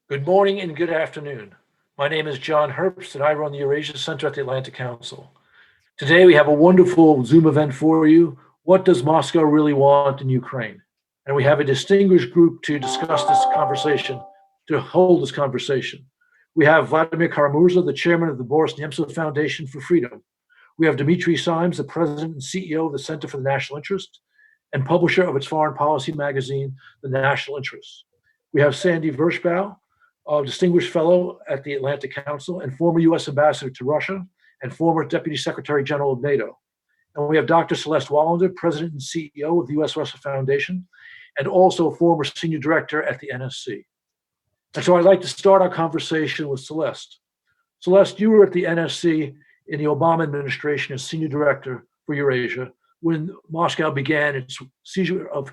Good morning and good afternoon. My name is John Herbst, and I run the Eurasia Center at the Atlantic Council. Today, we have a wonderful Zoom event for you. What does Moscow really want in Ukraine? And we have a distinguished group to discuss this conversation, to hold this conversation. We have Vladimir Karamurza, the chairman of the Boris Nemtsov Foundation for Freedom. We have Dmitry Simes, the president and CEO of the Center for the National Interest and publisher of its foreign policy magazine, The National Interest. We have Sandy Vershbow, a distinguished fellow at the Atlantic Council and former U.S. ambassador to Russia and former Deputy Secretary General of NATO. And we have Dr. Celeste Wallander, President and CEO of the U.S. Russia Foundation, and also former Senior Director at the NSC. And so I'd like to start our conversation with Celeste. Celeste, you were at the NSC in the Obama administration as Senior Director for Eurasia when Moscow began its seizure of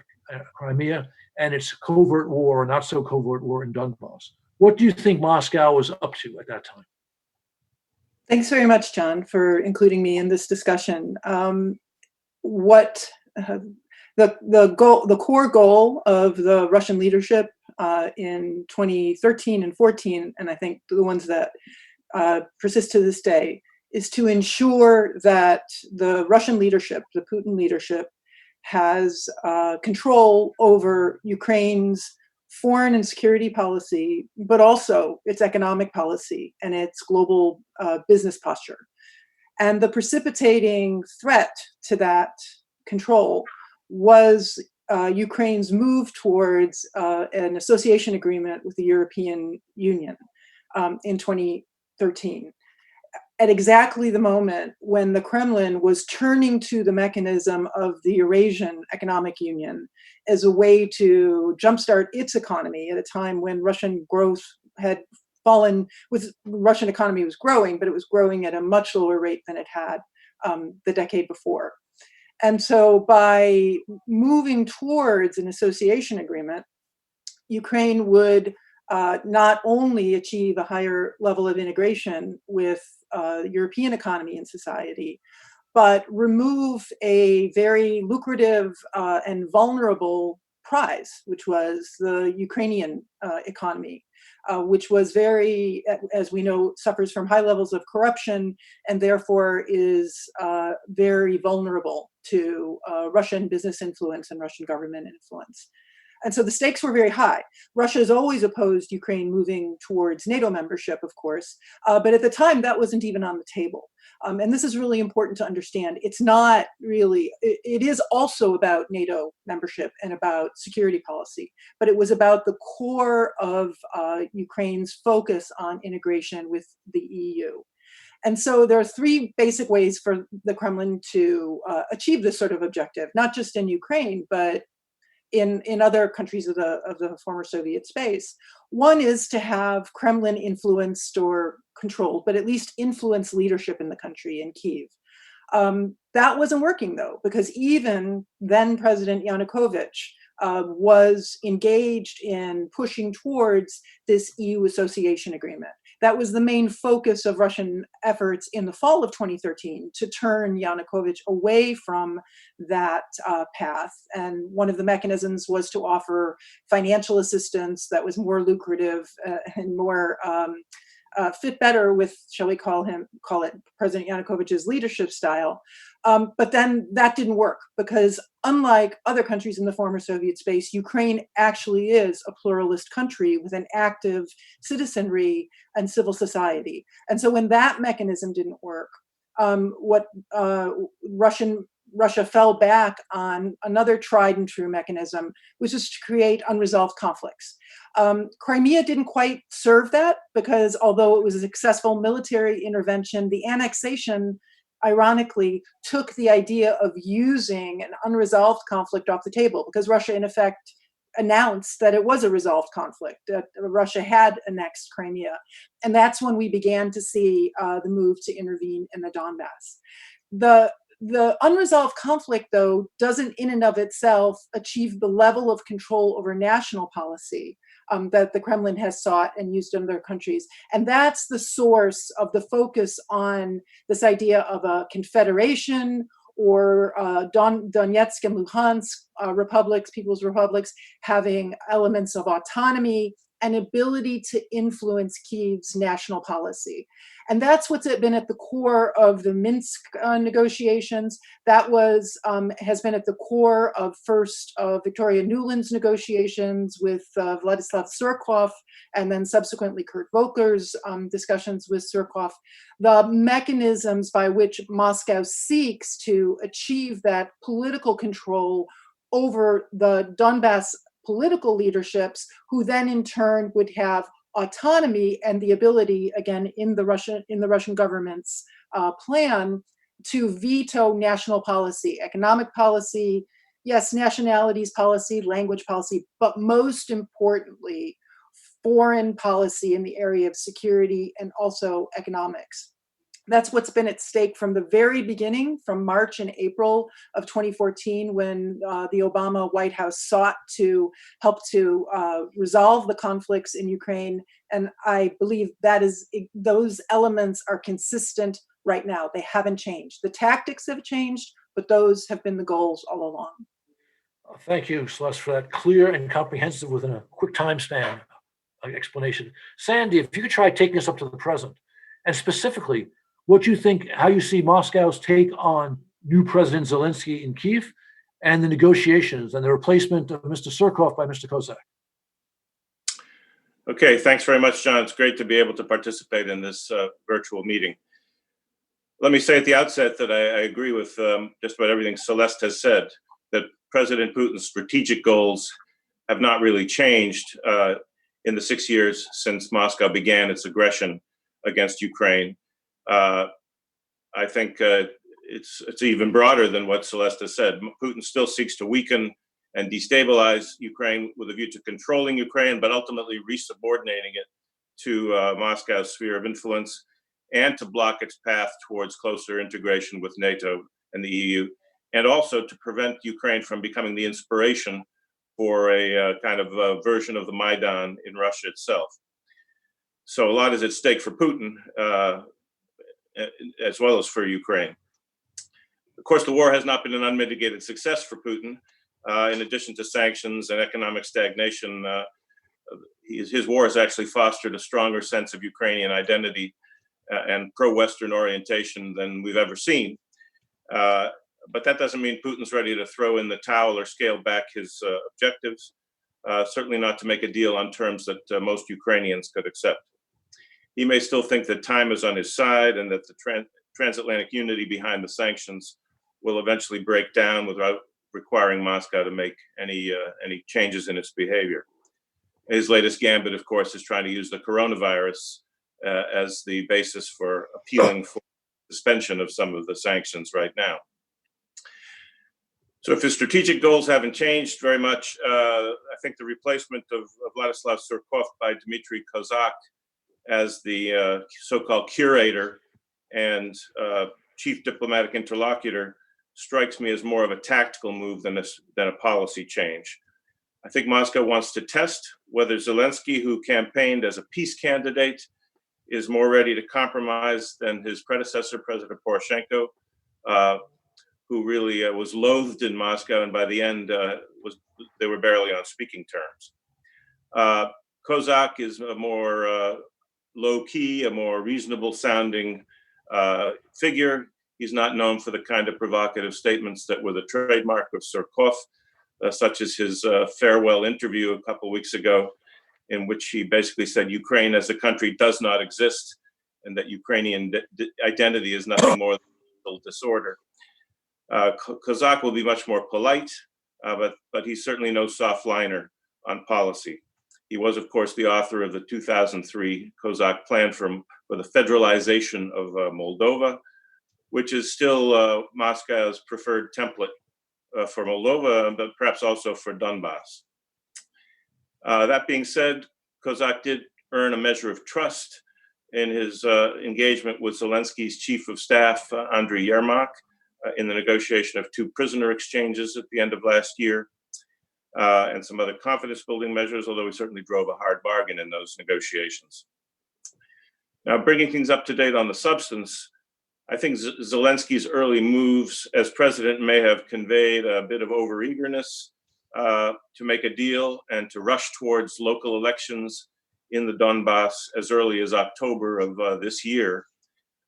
Crimea and its covert war, or not so covert war, in Donbass. What do you think Moscow was up to at that time? Thanks very much, John, for including me in this discussion. The core goal of the Russian leadership in 2013 and 14, and I think the ones that persist to this day, is to ensure that the Russian leadership, the Putin leadership, has control over Ukraine's foreign and security policy, but also its economic policy and its global business posture. And the precipitating threat to that control was Ukraine's move towards an association agreement with the European Union in 2013. At exactly the moment when the Kremlin was turning to the mechanism of the Eurasian Economic Union as a way to jumpstart its economy at a time when Russian growth had fallen. The Russian economy was growing, but it was growing at a much lower rate than it had the decade before. And so by moving towards an association agreement, Ukraine would not only achieve a higher level of integration with European economy and society, but remove a very lucrative and vulnerable prize, which was the Ukrainian economy, which was very, as we know, suffers from high levels of corruption and therefore is very vulnerable to Russian business influence and Russian government influence. And so the stakes were very high. Russia has always opposed Ukraine moving towards NATO membership, of course, but at the time that wasn't even on the table. And this is really important to understand. It's not really, it is also about NATO membership and about security policy, but it was about the core of Ukraine's focus on integration with the EU. And so there are three basic ways for the Kremlin to achieve this sort of objective, not just in Ukraine, but in other countries of the former Soviet space. One is to have Kremlin influenced or controlled, but at least influence leadership in the country, in Kyiv. That wasn't working though, because even then President Yanukovych was engaged in pushing towards this EU association agreement. That was the main focus of Russian efforts in the fall of 2013 to turn Yanukovych away from that path. And one of the mechanisms was to offer financial assistance that was more lucrative and more fit better with, shall we call it President Yanukovych's leadership style. But then that didn't work because unlike other countries in the former Soviet space, Ukraine actually is a pluralist country with an active citizenry and civil society. And so when that mechanism didn't work, Russia fell back on another tried and true mechanism, which is to create unresolved conflicts. Crimea didn't quite serve that because although it was a successful military intervention, the annexation ironically took the idea of using an unresolved conflict off the table because Russia in effect announced that it was a resolved conflict, that Russia had annexed Crimea. And that's when we began to see the move to intervene in the Donbass. The unresolved conflict, though, doesn't in and of itself achieve the level of control over national policy that the Kremlin has sought and used in other countries. And that's the source of the focus on this idea of a confederation or Donetsk and Luhansk republics, people's republics, having elements of autonomy an ability to influence Kyiv's national policy. And that's what's been at the core of the Minsk negotiations. That has been at the core of first Victoria Nuland's negotiations with Vladislav Surkov, and then subsequently Kurt Volker's discussions with Surkov. The mechanisms by which Moscow seeks to achieve that political control over the Donbass political leaderships, who then in turn would have autonomy and the ability, again, in the Russian government's plan, to veto national policy, economic policy, yes, nationalities policy, language policy, but most importantly, foreign policy in the area of security and also economics. That's what's been at stake from the very beginning, from March and April of 2014, when the Obama White House sought to help to resolve the conflicts in Ukraine. And I believe those elements are consistent right now. They haven't changed. The tactics have changed, but those have been the goals all along. Thank you, Celeste, for that clear and comprehensive within a quick time span explanation. Sandy, if you could try taking us up to the present, and specifically, what you think, how you see Moscow's take on new President Zelensky in Kyiv and the negotiations and the replacement of Mr. Surkov by Mr. Kozak. Okay, thanks very much, John. It's great to be able to participate in this virtual meeting. Let me say at the outset that I agree with just about everything Celeste has said, that President Putin's strategic goals have not really changed in the 6 years since Moscow began its aggression against Ukraine. I think it's even broader than what Celeste has said. Putin still seeks to weaken and destabilize Ukraine with a view to controlling Ukraine, but ultimately resubordinating it to Moscow's sphere of influence, and to block its path towards closer integration with NATO and the EU, and also to prevent Ukraine from becoming the inspiration for a kind of version of the Maidan in Russia itself. So a lot is at stake for Putin, as well as for Ukraine. Of course, the war has not been an unmitigated success for Putin. In addition to sanctions and economic stagnation, his war has actually fostered a stronger sense of Ukrainian identity and pro-Western orientation than we've ever seen. But that doesn't mean Putin's ready to throw in the towel or scale back his objectives, certainly not to make a deal on terms that most Ukrainians could accept. He may still think that time is on his side and that the transatlantic unity behind the sanctions will eventually break down without requiring Moscow to make any changes in its behavior. His latest gambit, of course, is trying to use the coronavirus as the basis for appealing for suspension of some of the sanctions right now. So if his strategic goals haven't changed very much, I think the replacement of Vladislav Surkov by Dmitry Kozak as the so-called curator and chief diplomatic interlocutor strikes me as more of a tactical move than a policy change. I think Moscow wants to test whether Zelensky, who campaigned as a peace candidate, is more ready to compromise than his predecessor, President Poroshenko, who really was loathed in Moscow, and by the end, they were barely on speaking terms. Kozak is a more low-key, a more reasonable-sounding figure. He's not known for the kind of provocative statements that were the trademark of Surkov, such as his farewell interview a couple weeks ago, in which he basically said Ukraine as a country does not exist, and that Ukrainian identity is nothing more than a disorder. Kozak will be much more polite, but he's certainly no soft liner on policy. He was, of course, the author of the 2003 Kozak plan for the federalization of Moldova, which is still Moscow's preferred template for Moldova, but perhaps also for Donbass. That being said, Kozak did earn a measure of trust in his engagement with Zelensky's chief of staff, Andriy Yermak, in the negotiation of 2 prisoner exchanges at the end of last year, and some other confidence-building measures, although he certainly drove a hard bargain in those negotiations. Now, bringing things up to date on the substance, I think Zelensky's early moves as president may have conveyed a bit of overeagerness to make a deal and to rush towards local elections in the Donbass as early as October of this year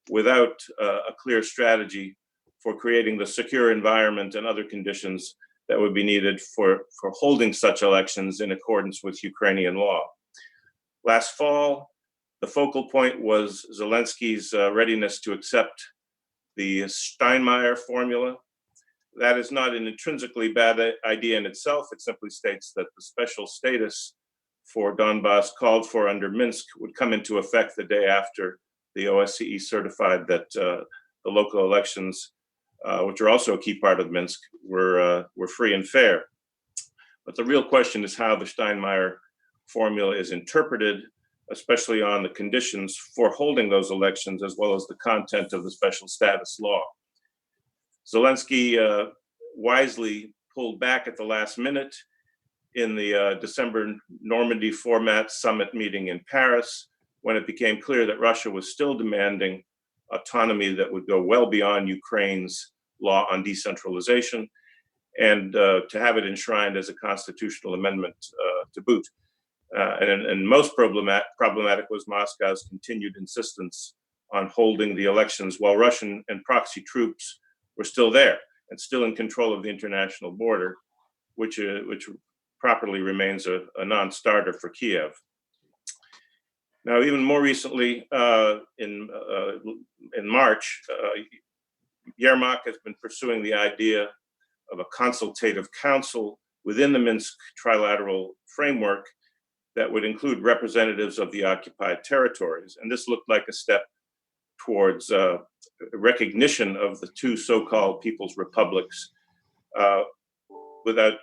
without a clear strategy for creating the secure environment and other conditions that would be needed for holding such elections in accordance with Ukrainian law. Last fall, the focal point was Zelensky's readiness to accept the Steinmeier formula. That is not an intrinsically bad idea in itself. It simply states that the special status for Donbass called for under Minsk would come into effect the day after the OSCE certified that the local elections, which are also a key part of Minsk, were free and fair. But the real question is how the Steinmeier formula is interpreted, especially on the conditions for holding those elections, as well as the content of the special status law. Zelensky wisely pulled back at the last minute in the December Normandy format summit meeting in Paris, when it became clear that Russia was still demanding autonomy that would go well beyond Ukraine's law on decentralization, and to have it enshrined as a constitutional amendment to boot. And most problematic was Moscow's continued insistence on holding the elections while Russian and proxy troops were still there and still in control of the international border, which properly remains a non-starter for Kiev. Now, even more recently, in March, Yermak has been pursuing the idea of a consultative council within the Minsk trilateral framework that would include representatives of the occupied territories. And this looked like a step towards recognition of the two so-called people's republics without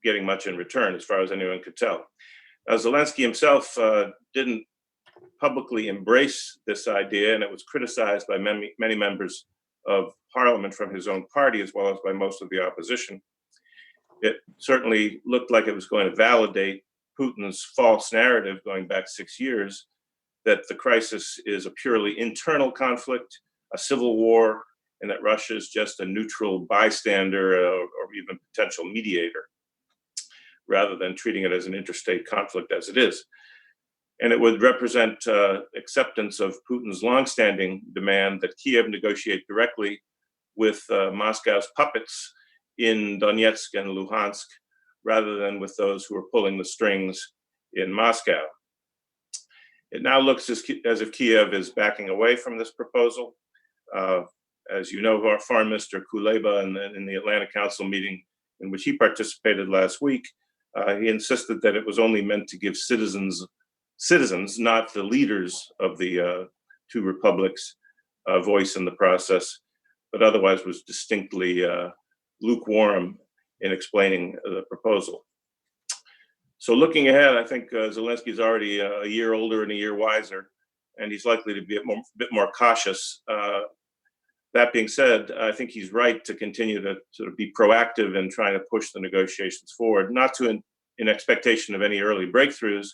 getting much in return, as far as anyone could tell. Now, Zelensky himself didn't publicly embrace this idea, and it was criticized by many members of parliament from his own party, as well as by most of the opposition. It certainly looked like it was going to validate Putin's false narrative going back 6 years that the crisis is a purely internal conflict, a civil war, and that Russia is just a neutral bystander or even potential mediator, rather than treating it as an interstate conflict as it is. And it would represent acceptance of Putin's longstanding demand that Kiev negotiate directly with Moscow's puppets in Donetsk and Luhansk, rather than with those who are pulling the strings in Moscow. It now looks as if Kiev is backing away from this proposal. As you know, our Foreign Minister Kuleba in the Atlantic Council meeting in which he participated last week, he insisted that it was only meant to give citizens, not the leaders of the two republics, a voice in the process, but otherwise was distinctly lukewarm in explaining the proposal. So looking ahead, I think Zelensky is already a year older and a year wiser, and he's likely to be a bit more cautious. That being said, I think he's right to continue to sort of be proactive in trying to push the negotiations forward, not to in expectation of any early breakthroughs,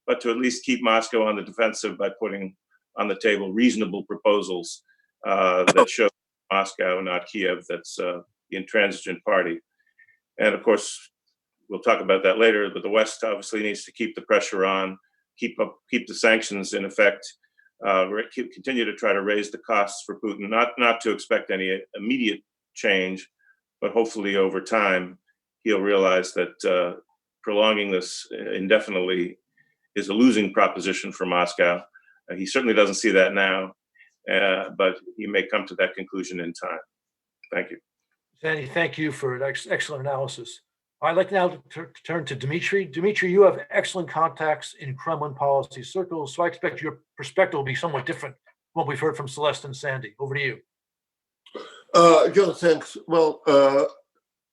but to at least keep Moscow on the defensive by putting on the table reasonable proposals that show Moscow, not Kiev, that's the intransigent party. And of course, we'll talk about that later, but the West obviously needs to keep the pressure on, keep the sanctions in effect, continue to try to raise the costs for Putin, not to expect any immediate change, but hopefully over time, he'll realize that prolonging this indefinitely is a losing proposition for Moscow. He certainly doesn't see that now, but he may come to that conclusion in time. Thank you. Sandy, thank you for an excellent analysis. I'd like now to turn to Dmitry. Dmitry, you have excellent contacts in Kremlin policy circles, so I expect your perspective will be somewhat different from what we've heard from Celeste and Sandy. Over to you. John, thanks. Well,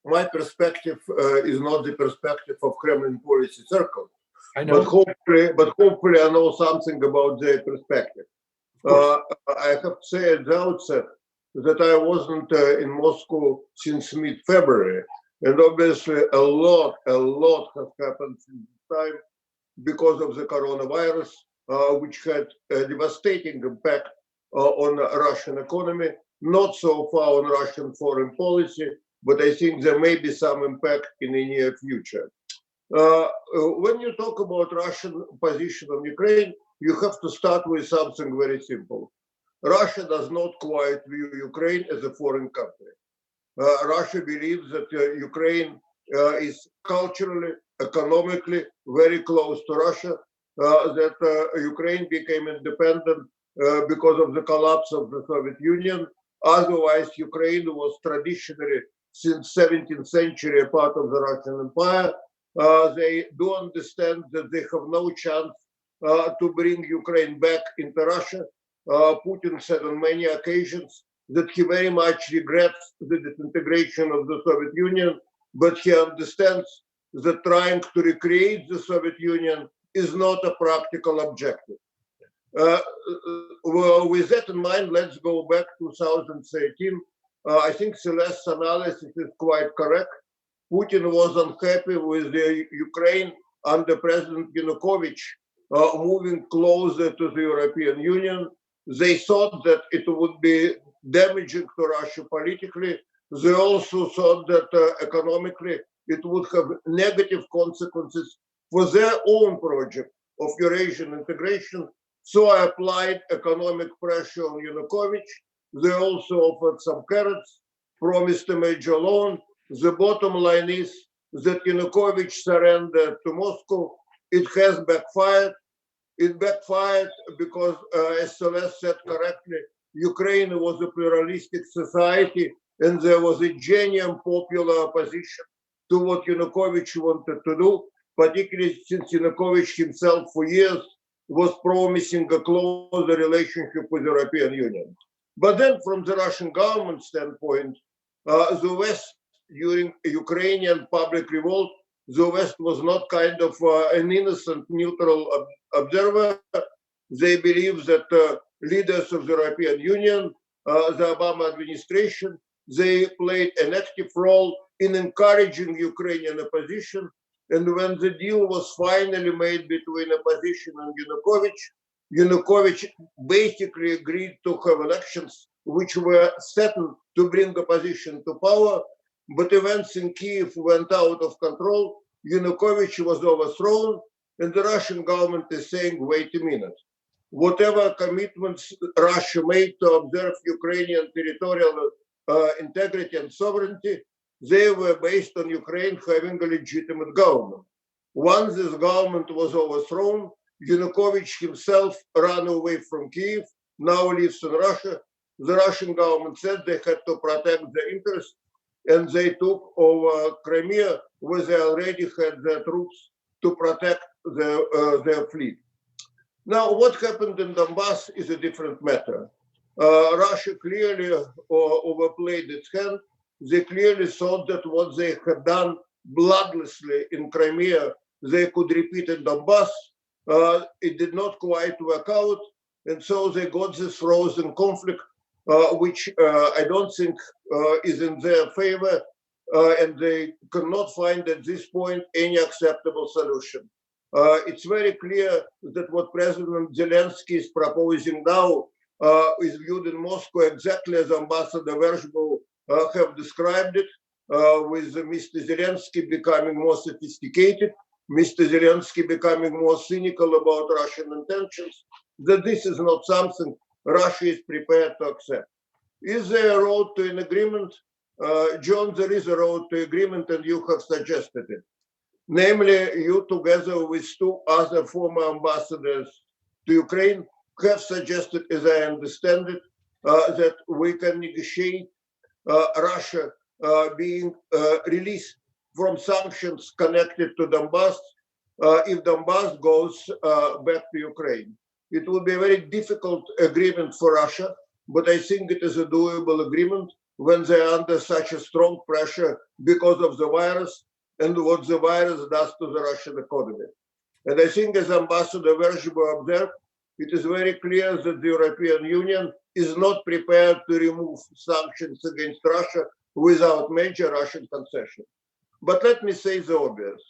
my perspective is not the perspective of Kremlin policy circle. I know. But hopefully I know something about their perspective. I have to say at the outset that I wasn't in Moscow since mid-February. And obviously a lot has happened since this time because of the coronavirus, which had a devastating impact on the Russian economy, not so far on Russian foreign policy, but I think there may be some impact in the near future. When you talk about Russian position on Ukraine, you have to start with something very simple. Russia does not quite view Ukraine as a foreign country. Russia believes that Ukraine is culturally, economically very close to Russia, that Ukraine became independent because of the collapse of the Soviet Union. Otherwise, Ukraine was traditionally, since 17th century, a part of the Russian Empire. They do understand that they have no chance to bring Ukraine back into Russia. Putin said on many occasions that he very much regrets the disintegration of the Soviet Union, but he understands that trying to recreate the Soviet Union is not a practical objective. Well, with that in mind, let's go back to 2013. I think Celeste's analysis is quite correct. Putin was unhappy with the Ukraine under President Yanukovych moving closer to the European Union. They thought that it would be damaging to Russia politically. They also thought that economically it would have negative consequences for their own project of Eurasian integration. So I applied economic pressure on Yanukovych. They also offered some carrots, promised a major loan. The bottom line is that Yanukovych surrendered to Moscow. It has backfired. It backfired because, as Celeste said correctly, Ukraine was a pluralistic society and there was a genuine popular opposition to what Yanukovych wanted to do, particularly since Yanukovych himself for years was promising a closer relationship with the European Union. But then from the Russian government standpoint, the West, during Ukrainian public revolt, the West was not kind of an innocent, neutral observer. They believe that leaders of the European Union, the Obama administration, they played an active role in encouraging Ukrainian opposition. And when the deal was finally made between opposition and Yanukovych basically agreed to have elections which were certain to bring opposition to power. But events in Kiev went out of control. Yanukovych was overthrown, and the Russian government is saying, wait a minute. Whatever commitments Russia made to observe Ukrainian territorial integrity and sovereignty, they were based on Ukraine having a legitimate government. Once this government was overthrown, Yanukovych himself ran away from Kiev, now lives in Russia. The Russian government said they had to protect their interests, and they took over Crimea, where they already had their troops to protect their fleet. Now, what happened in Donbass is a different matter. Russia clearly overplayed its hand. They clearly thought that what they had done bloodlessly in Crimea, they could repeat in Donbass. It did not quite work out, and so they got this frozen conflict, which I don't think is in their favor, and they cannot find at this point any acceptable solution. It's very clear that what President Zelensky is proposing now is viewed in Moscow exactly as Ambassador Vershbow have described it, with Mr. Zelensky becoming more sophisticated, Mr. Zelensky becoming more cynical about Russian intentions, that this is not something Russia is prepared to accept. Is there a road to an agreement? John, there is a road to agreement, and you have suggested it. Namely, you together with two other former ambassadors to Ukraine have suggested, as I understand it, that we can negotiate Russia being released from sanctions connected to Donbass if Donbass goes back to Ukraine. It would be a very difficult agreement for Russia, but I think it is a doable agreement when they are under such a strong pressure because of the virus and what the virus does to the Russian economy. And I think, as Ambassador Vershbow observed, it is very clear that the European Union is not prepared to remove sanctions against Russia without major Russian concession. But let me say the obvious.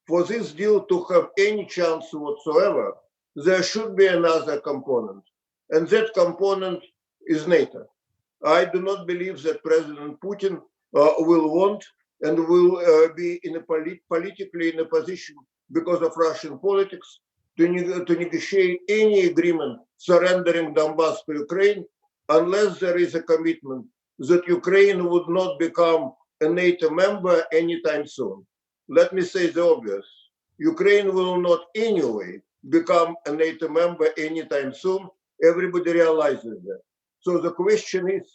For this deal to have any chance whatsoever, there should be another component. And that component is NATO. I do not believe that President Putin will want and will be in a politically in a position because of Russian politics to negotiate any agreement surrendering Donbass to Ukraine unless there is a commitment that Ukraine would not become a NATO member anytime soon. Let me say the obvious. Ukraine will not anyway become a NATO member anytime soon. Everybody realizes that. So the question is,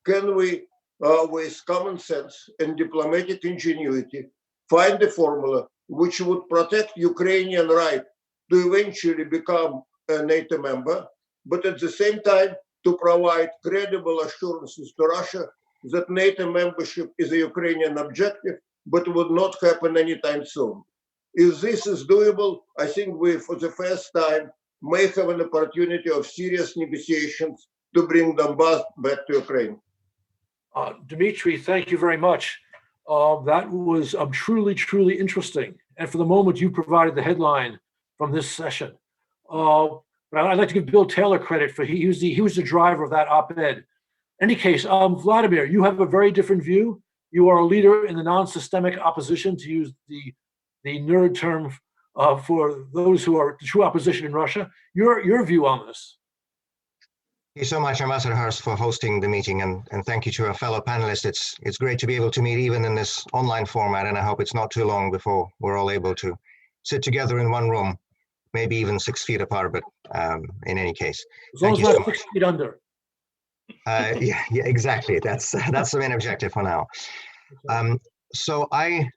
can we, with common sense and diplomatic ingenuity, find a formula which would protect Ukrainian right to eventually become a NATO member, but at the same time to provide credible assurances to Russia that NATO membership is a Ukrainian objective, but would not happen anytime soon. If this is doable, I think we, for the first time, may have an opportunity of serious negotiations to bring Donbass back to Ukraine. Dmitry, thank you very much. That was truly, truly interesting. And for the moment, you provided the headline from this session. But I'd like to give Bill Taylor credit for he was the driver of that op-ed. In any case, Vladimir, you have a very different view. You are a leader in the non-systemic opposition, to use the nerd term for those who are the true opposition in Russia. Your view on this? Thank you so much, Ambassador Hurst, for hosting the meeting, and thank you to our fellow panelists. It's great to be able to meet even in this online format, and I hope it's not too long before we're all able to sit together in one room, maybe even 6 feet apart, but in any case. As long as not 6 feet under. Yeah, exactly. That's the main objective for now. So I,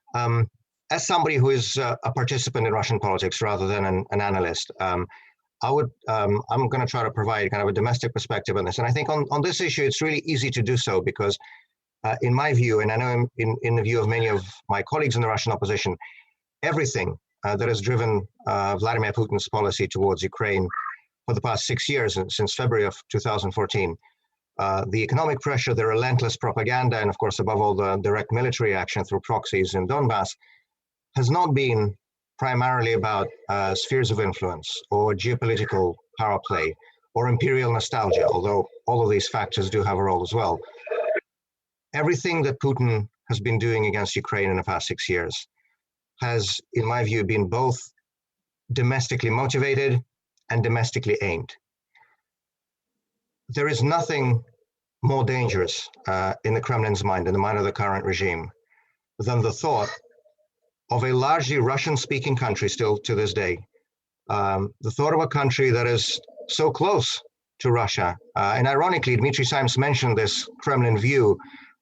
as somebody who is a participant in Russian politics rather than an analyst, I'm going to try to provide kind of a domestic perspective on this. And I think on this issue, it's really easy to do so because in my view, and I know in the view of many of my colleagues in the Russian opposition, everything that has driven Vladimir Putin's policy towards Ukraine for the past 6 years, since February of 2014, the economic pressure, the relentless propaganda, and of course, above all, the direct military action through proxies in Donbass, has not been primarily about spheres of influence or geopolitical power play or imperial nostalgia, although all of these factors do have a role as well. Everything that Putin has been doing against Ukraine in the past 6 years has, in my view, been both domestically motivated and domestically aimed. There is nothing more dangerous in the Kremlin's mind, in the mind of the current regime, than the thought of a largely Russian-speaking country still to this day. The thought of a country that is so close to Russia. And ironically, Dmitry Simes mentioned this Kremlin view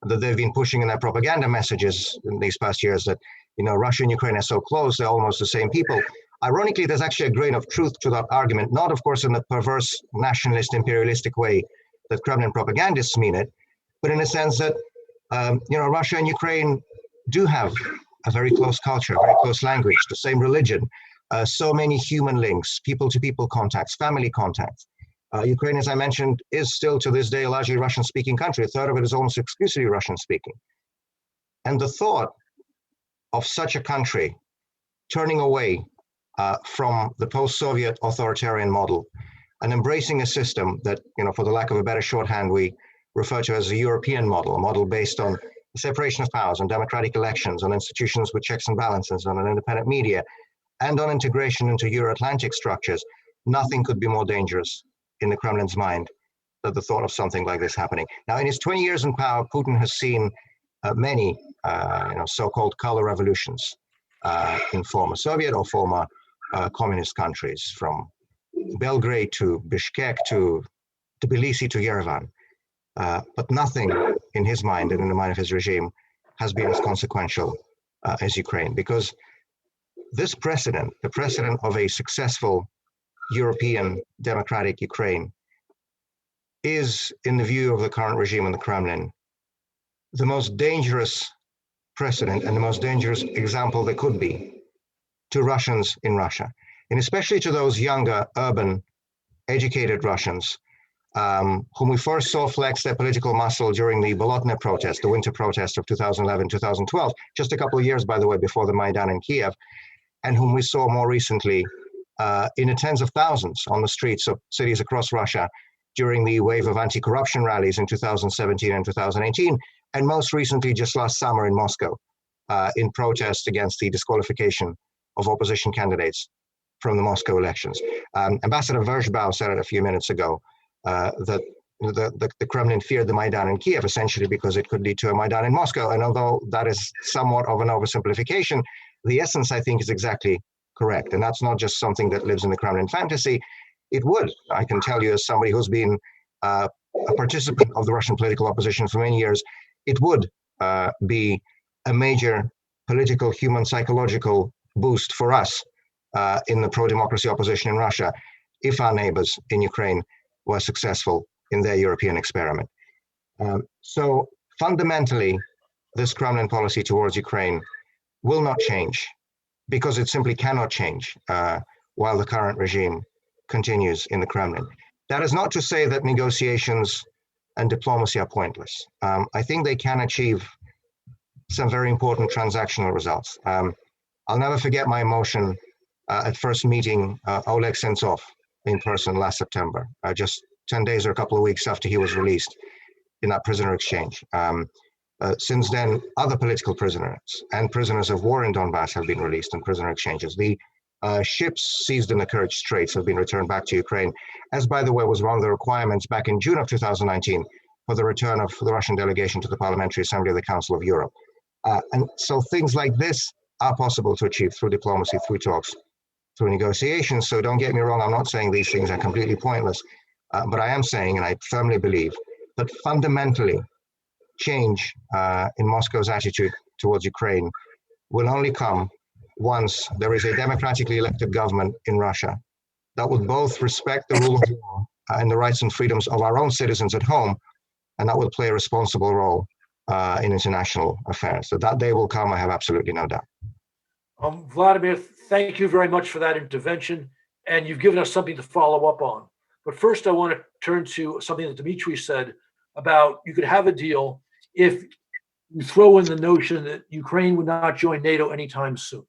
that they've been pushing in their propaganda messages in these past years that, you know, Russia and Ukraine are so close, they're almost the same people. Ironically, there's actually a grain of truth to that argument, not of course in the perverse nationalist imperialistic way that Kremlin propagandists mean it, but in a sense that, you know, Russia and Ukraine do have a very close culture, very close language, the same religion, so many human links, people-to-people contacts, family contacts. Ukraine, as I mentioned, is still to this day a largely Russian-speaking country. A third of it is almost exclusively Russian-speaking. And the thought of such a country turning away from the post-Soviet authoritarian model and embracing a system that, you know, for the lack of a better shorthand, we refer to as the European model, a model based on the separation of powers, on democratic elections, on institutions with checks and balances, on an independent media, and on integration into Euro-Atlantic structures, nothing could be more dangerous in the Kremlin's mind than the thought of something like this happening. Now, in his 20 years in power, Putin has seen many, you know, so-called color revolutions in former Soviet or former communist countries, from Belgrade to Bishkek to Tbilisi to Yerevan. But nothing in his mind and in the mind of his regime has been as consequential as Ukraine, because this precedent, the precedent of a successful European democratic Ukraine, is, in the view of the current regime in the Kremlin, the most dangerous precedent and the most dangerous example there could be to Russians in Russia, and especially to those younger, urban, educated Russians whom we first saw flex their political muscle during the Bolotny protest, the winter protest of 2011, 2012, just a couple of years, by the way, before the Maidan in Kiev, and whom we saw more recently in the tens of thousands on the streets of cities across Russia during the wave of anti-corruption rallies in 2017 and 2018, and most recently just last summer in Moscow in protest against the disqualification of opposition candidates from the Moscow elections. Ambassador Verzbau said it a few minutes ago that the Kremlin feared the Maidan in Kiev essentially because it could lead to a Maidan in Moscow. And although that is somewhat of an oversimplification, the essence, I think, is exactly correct. And that's not just something that lives in the Kremlin fantasy. It would, I can tell you as somebody who's been a participant of the Russian political opposition for many years, it would be a major political, human, psychological boost for us in the pro-democracy opposition in Russia if our neighbors in Ukraine were successful in their European experiment. So fundamentally, this Kremlin policy towards Ukraine will not change because it simply cannot change while the current regime continues in the Kremlin. That is not to say that negotiations and diplomacy are pointless. I think they can achieve some very important transactional results. I'll never forget my emotion at first meeting Oleg Sentsov in person last September, just 10 days or a couple of weeks after he was released in that prisoner exchange. Since then, other political prisoners and prisoners of war in Donbass have been released in prisoner exchanges. The ships seized in the Kerch Straits have been returned back to Ukraine, as by the way was one of the requirements back in June of 2019 for the return of the Russian delegation to the Parliamentary Assembly of the Council of Europe. And so things like this are possible to achieve through diplomacy, through talks, through negotiations. So don't get me wrong, I'm not saying these things are completely pointless, but I am saying, and I firmly believe, that fundamentally change in Moscow's attitude towards Ukraine will only come once there is a democratically elected government in Russia that would both respect the rule of law and the rights and freedoms of our own citizens at home, and that will play a responsible role in international affairs. So that day will come, I have absolutely no doubt. Vladimir, thank you very much for that intervention, and you've given us something to follow up on. But first, I want to turn to something that Dmitry said about you could have a deal if you throw in the notion that Ukraine would not join NATO anytime soon.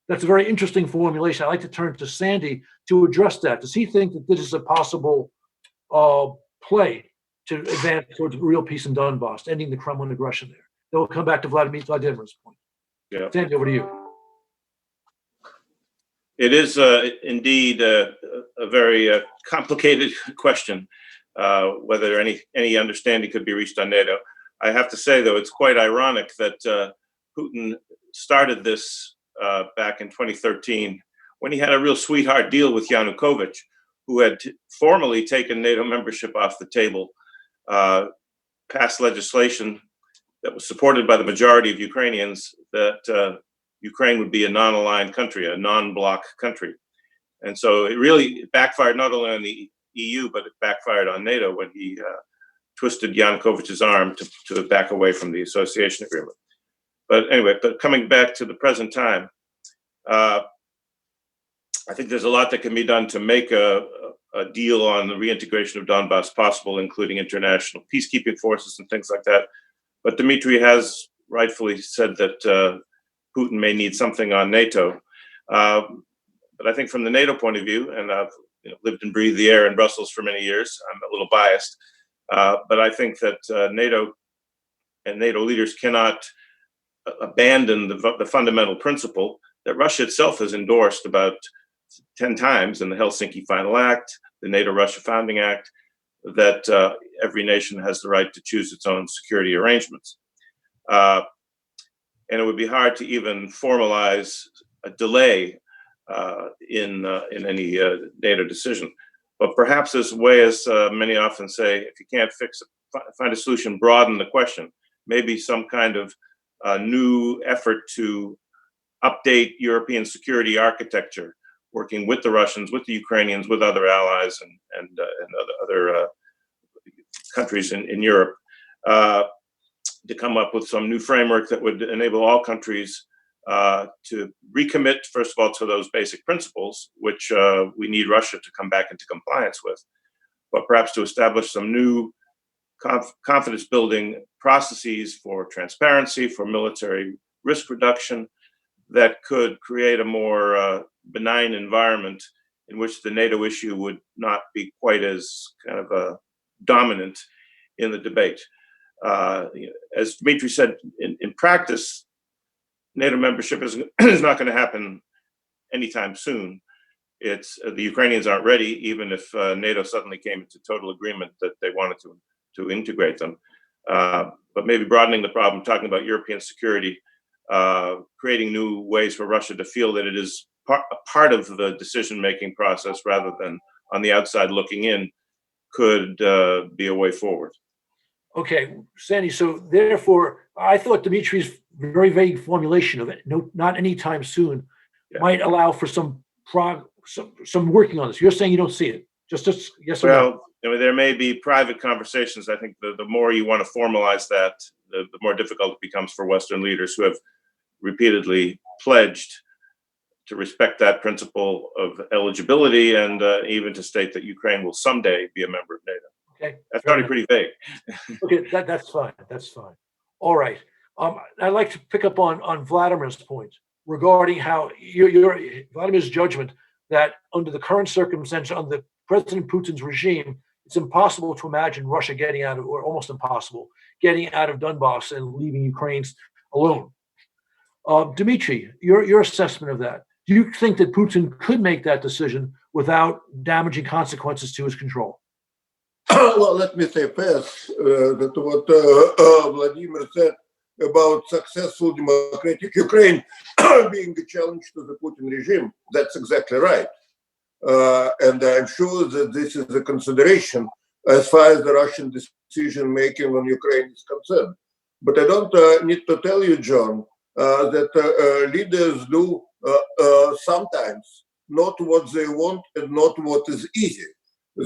That's a very interesting formulation. I'd like to turn to Sandy to address that. Does he think that this is a possible play to advance towards real peace in Donbass, ending the Kremlin aggression there? Then we'll come back to Vladimir's point. Yeah. Sandy, over to you. It is indeed a very complicated question, whether any understanding could be reached on NATO. I have to say, though, it's quite ironic that Putin started this back in 2013 when he had a real sweetheart deal with Yanukovych, who had formally taken NATO membership off the table, passed legislation that was supported by the majority of Ukrainians that Ukraine would be a non-aligned country, a non-bloc country. And so it really backfired not only on the EU, but it backfired on NATO when he twisted Yanukovych's arm to back away from the association agreement. But anyway, coming back to the present time, I think there's a lot that can be done to make a deal on the reintegration of Donbass possible, including international peacekeeping forces and things like that. But Dmitry has rightfully said that Putin may need something on NATO. But I think from the NATO point of view, and I've lived and breathed the air in Brussels for many years, I'm a little biased, but I think that NATO and NATO leaders cannot abandon the fundamental principle that Russia itself has endorsed about 10 times in the Helsinki Final Act, the NATO-Russia Founding Act, that every nation has the right to choose its own security arrangements. And it would be hard to even formalize a delay in any NATO decision. But perhaps there's a way, as many often say, if you can't find a solution, broaden the question. Maybe some kind of new effort to update European security architecture, working with the Russians, with the Ukrainians, with other allies and other countries in Europe, to come up with some new framework that would enable all countries to recommit, first of all, to those basic principles, which we need Russia to come back into compliance with, but perhaps to establish some new confidence building processes for transparency, for military risk reduction, that could create a more benign environment in which the NATO issue would not be quite as kind of dominant in the debate. As Dmitry said, in practice, NATO membership is is not going to happen anytime soon. It's the Ukrainians aren't ready, even if NATO suddenly came into total agreement that they wanted to integrate them. But maybe broadening the problem, talking about European security, creating new ways for Russia to feel that it is a part of the decision-making process rather than on the outside looking in, could be a way forward. Okay, Sandy, so therefore, I thought Dimitri's very vague formulation of it, no, not anytime soon, Yeah. might allow for some working on this. You're saying you don't see it, just yes or no? Well, I mean, there may be private conversations. I think the more you want to formalize that, the more difficult it becomes for Western leaders who have repeatedly pledged to respect that principle of eligibility and even to state that Ukraine will someday be a member of NATO. Okay, That's fair already enough. pretty vague. Okay, that's fine. That's fine. All right. I'd like to pick up on Vladimir's point regarding how your Vladimir's judgment that under the current circumstances, under President Putin's regime, it's impossible to imagine Russia getting out of, or almost impossible, getting out of Donbass and leaving Ukraine alone. Dmitry, your assessment of that. Do you think that Putin could make that decision without damaging consequences to his control? Well, let me say first that what Vladimir said about successful democratic Ukraine being a challenge to the Putin regime, that's exactly right. And I'm sure that this is a consideration as far as the Russian decision making on Ukraine is concerned. But I don't need to tell you, John, that leaders do sometimes not what they want and not what is easy.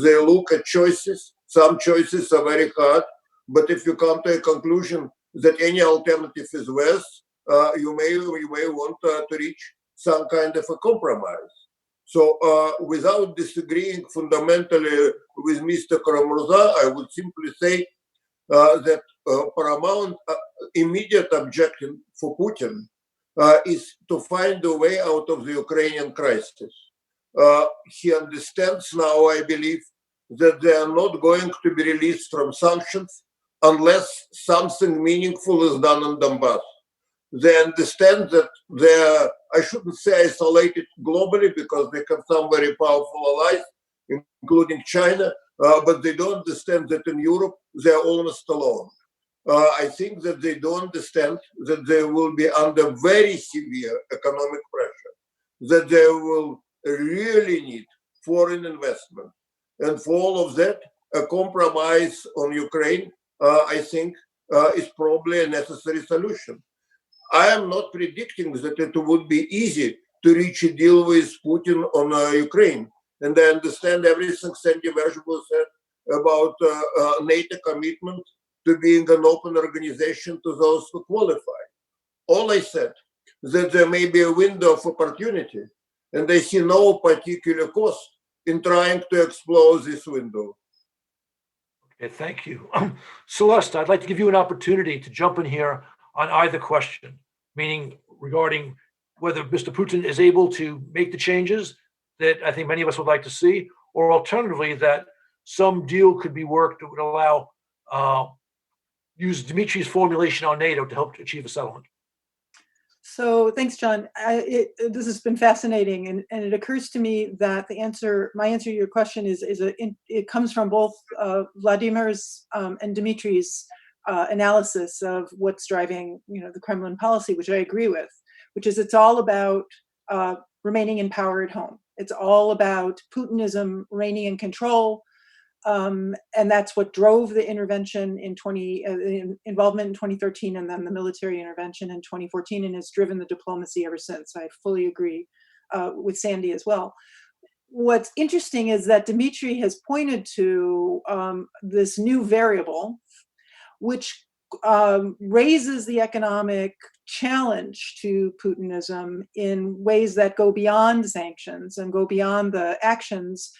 They look at choices. Some choices are very hard, but if you come to a conclusion that any alternative is worse, you may want to reach some kind of a compromise. So without disagreeing fundamentally with Mr. Karamurza, I would simply say that paramount immediate objective for Putin is to find a way out of the Ukrainian crisis. He understands now, I believe, that they are not going to be released from sanctions unless something meaningful is done in Donbass. They understand that they're, I shouldn't say isolated globally because they have some very powerful allies, including China, but they don't understand that in Europe they're almost alone. I think that they don't understand that they will be under very severe economic pressure, that they will really need foreign investment. And for all of that, a compromise on Ukraine, I think, is probably a necessary solution. I am not predicting that it would be easy to reach a deal with Putin on Ukraine. And I understand everything Sandy Vershbow said about NATO commitment to being an open organization to those who qualify. All I said is that there may be a window of opportunity, and I see no particular cost in trying to explore this window. Okay, thank you. Celeste, I'd like to give you an opportunity to jump in here on either question, meaning regarding whether Mr. Putin is able to make the changes that I think many of us would like to see, or alternatively, that some deal could be worked that would allow, use Dimitri's formulation on NATO to help achieve a settlement. So thanks, John. This has been fascinating, and it occurs to me that my answer to your question it comes from both Vladimir's and Dimitri's analysis of what's driving, the Kremlin policy, which I agree with, which is it's all about remaining in power at home. It's all about Putinism reigning in control. And that's what drove the intervention involvement in 2013, and then the military intervention in 2014, and has driven the diplomacy ever since. I fully agree with Sandy as well. What's interesting is that Dmitry has pointed to this new variable, which raises the economic challenge to Putinism in ways that go beyond sanctions and go beyond the actions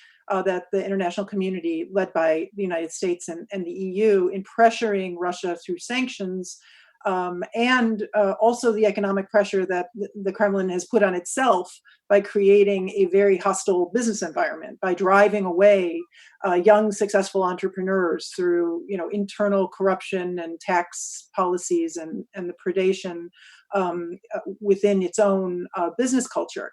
that the international community, led by the United States and the EU, in pressuring Russia through sanctions, and also the economic pressure that the Kremlin has put on itself by creating a very hostile business environment, by driving away young, successful entrepreneurs through, internal corruption and tax policies and the predation within its own business culture.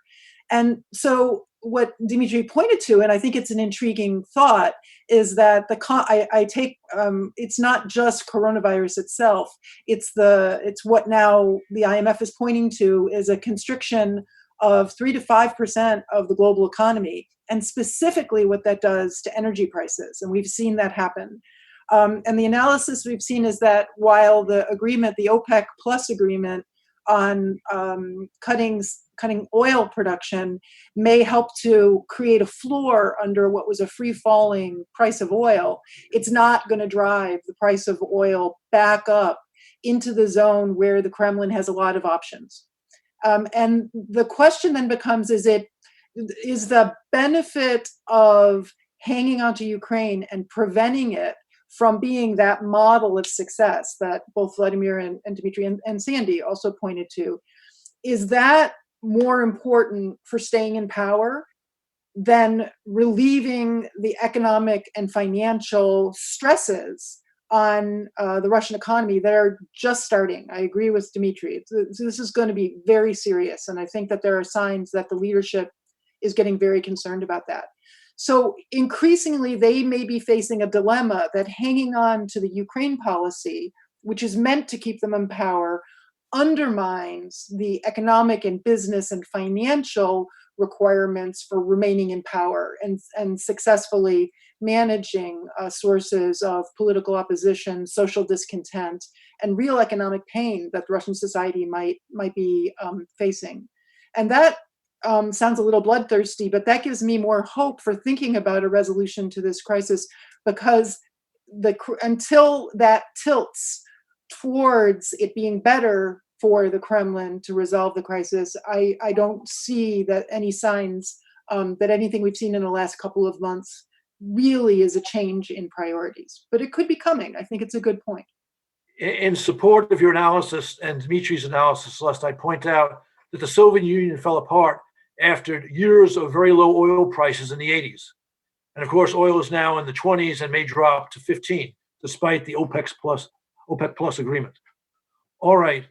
And so what Dimitri pointed to, and I think it's an intriguing thought, is that it's not just coronavirus itself. It's what now the IMF is pointing to is a constriction of 3 to 5% of the global economy, and specifically what that does to energy prices. And we've seen that happen. And the analysis we've seen is that while the OPEC plus agreement on cutting oil production may help to create a floor under what was a free-falling price of oil, it's not going to drive the price of oil back up into the zone where the Kremlin has a lot of options. And the question then becomes, is the benefit of hanging on to Ukraine and preventing it from being that model of success that both Vladimir and Dmitry and Sandy also pointed to, is that more important for staying in power than relieving the economic and financial stresses on the Russian economy that are just starting? I agree with Dmitry. This is going to be very serious. And I think that there are signs that the leadership is getting very concerned about that. So increasingly, they may be facing a dilemma that hanging on to the Ukraine policy, which is meant to keep them in power, undermines the economic and business and financial requirements for remaining in power and successfully managing sources of political opposition, social discontent, and real economic pain that Russian society might be facing. And that sounds a little bloodthirsty, but that gives me more hope for thinking about a resolution to this crisis, because until that tilts towards it being better for the Kremlin to resolve the crisis, I don't see that any signs that anything we've seen in the last couple of months really is a change in priorities. But it could be coming. I think it's a good point. In support of your analysis and Dmitri's analysis, Celeste, I point out that the Soviet Union fell apart after years of very low oil prices in the 80s. And of course, oil is now in the 20s and may drop to 15, despite the OPEC plus agreement. All right.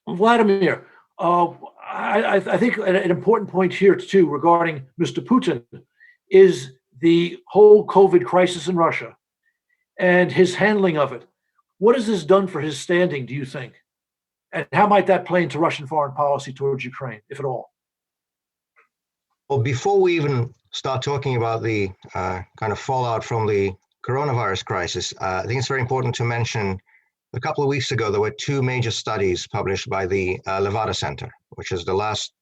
Vladimir, I think an important point here too regarding Mr. Putin is the whole COVID crisis in Russia and his handling of it. What has this done for his standing, do you think? And how might that play into Russian foreign policy towards Ukraine, if at all? Well, before we even start talking about the kind of fallout from the coronavirus crisis, I think it's very important to mention a couple of weeks ago, there were two major studies published by the Levada Center, which is the last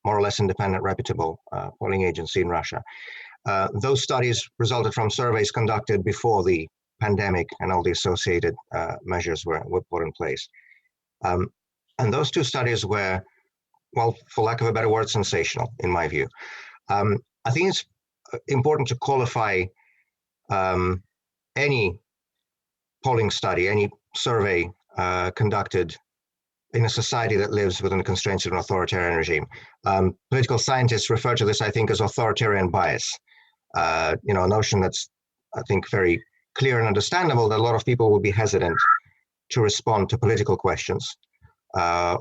more or less independent, reputable polling agency in Russia. Those studies resulted from surveys conducted before the pandemic and all the associated measures were put in place. And those two studies were, well, for lack of a better word, sensational, in my view. I think it's important to qualify any polling study, any survey conducted in a society that lives within the constraints of an authoritarian regime. Political scientists refer to this, I think, as authoritarian bias. A notion that's, I think, very clear and understandable, that a lot of people will be hesitant to respond to political questions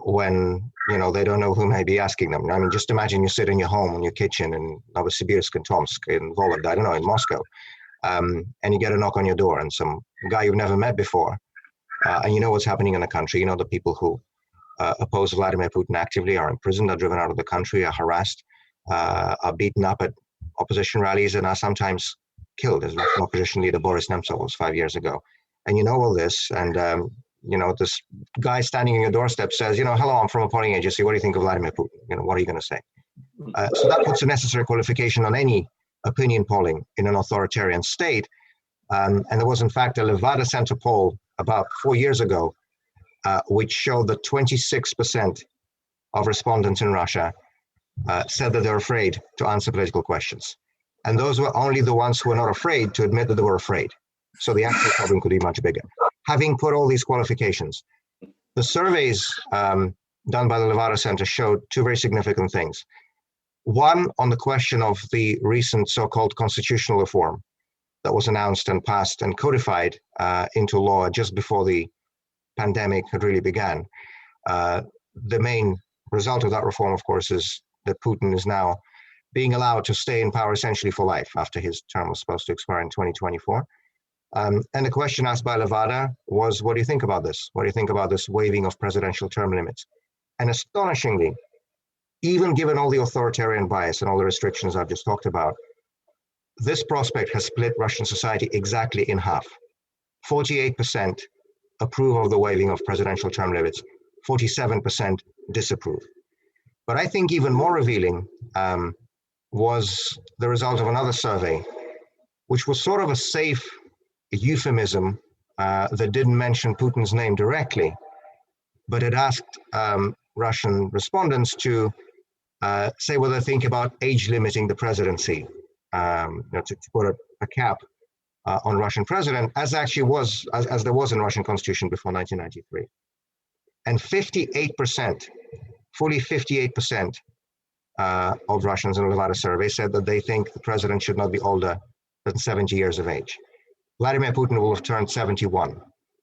when they don't know who may be asking them. I mean, just imagine you sit in your home, in your kitchen in Novosibirsk, in Tomsk, in Vologda, I don't know, in Moscow, and you get a knock on your door, and some guy you've never met before, and you know what's happening in the country. You know the people who oppose Vladimir Putin actively are imprisoned, are driven out of the country, are harassed, are beaten up at opposition rallies, and are sometimes killed, as Russian opposition leader Boris Nemtsov was 5 years ago. And you know all this, and this guy standing on your doorstep says, hello, I'm from a polling agency. What do you think of Vladimir Putin? What are you going to say? So that puts a necessary qualification on any opinion polling in an authoritarian state. And there was, in fact, a Levada Center poll about 4 years ago, which showed that 26% of respondents in Russia said that they're afraid to answer political questions. And those were only the ones who were not afraid to admit that they were afraid. So the actual problem could be much bigger. having put all these qualifications. The surveys done by the Levada Center showed two very significant things. One, on the question of the recent so-called constitutional reform that was announced and passed and codified into law just before the pandemic had really began. The main result of that reform, of course, is that Putin is now being allowed to stay in power essentially for life after his term was supposed to expire in 2024. And the question asked by Levada was, what do you think about this? What do you think about this waiving of presidential term limits? And astonishingly, even given all the authoritarian bias and all the restrictions I've just talked about, this prospect has split Russian society exactly in half. 48% approve of the waiving of presidential term limits, 47% disapprove. But I think even more revealing was the result of another survey, which was sort of a safe euphemism that didn't mention Putin's name directly, but it asked Russian respondents to say what they think about age limiting the presidency, to put a cap on Russian president, as actually was, as there was in Russian constitution before 1993. And 58%, fully 58% of Russians in the Levada survey said that they think the president should not be older than 70 years of age. Vladimir Putin will have turned 71